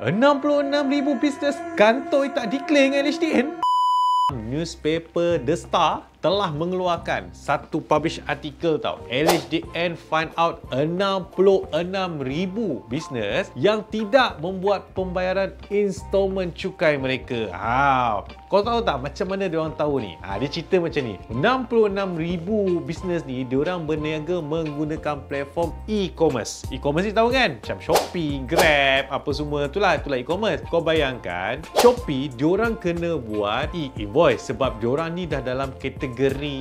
66,000 bisnes kantoi tak declare dengan LHDN? Newspaper The Star telah mengeluarkan satu publish artikel tau. LHDN find out 66,000 bisnes yang tidak membuat pembayaran installment cukai mereka. Kau tahu tak macam mana diorang tahu ni? Dia cerita macam ni. 66,000 bisnes ni diorang berniaga menggunakan platform e-commerce. E-commerce ni tahu kan? Macam Shopee, Grab, apa semua itulah e-commerce. Kau bayangkan Shopee diorang kena buat e-invoice sebab diorang ni dah dalam kategori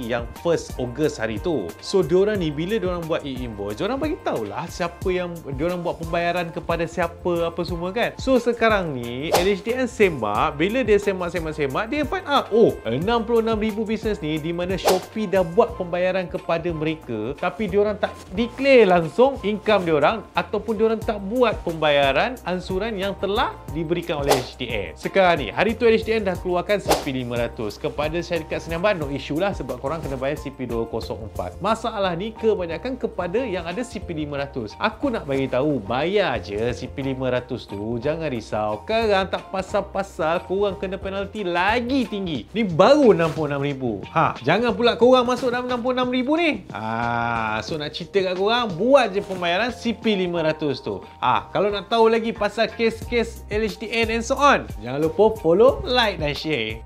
yang 1 Ogos hari tu. So diorang ni bila diorang buat e-invoice, diorang bagi tahulah siapa yang diorang buat pembayaran kepada siapa apa semua kan. So sekarang ni LHDN semak, bila dia semak dia find out 66,000 bisnes ni di mana Shopee dah buat pembayaran kepada mereka tapi diorang tak declare langsung income diorang ataupun diorang tak buat pembayaran ansuran yang telah diberikan oleh LHDN. Sekarang ni hari tu LHDN dah keluarkan CP500 kepada syarikat Senyamban. No issue lah sebab korang kena bayar CP204. Masalah ni kebanyakan kepada yang ada CP500. Aku nak bagi tahu, bayar je CP500 tu, jangan risau. Sekarang tak pasal-pasal korang kena penalti lagi tinggi. Ni baru 66,000. Jangan pula korang masuk dalam 66,000 ni. So nak cerita kat korang, buat je pembayaran CP500 tu. Kalau nak tahu lagi pasal kes-kes LHDN and so on, jangan lupa follow, like dan share.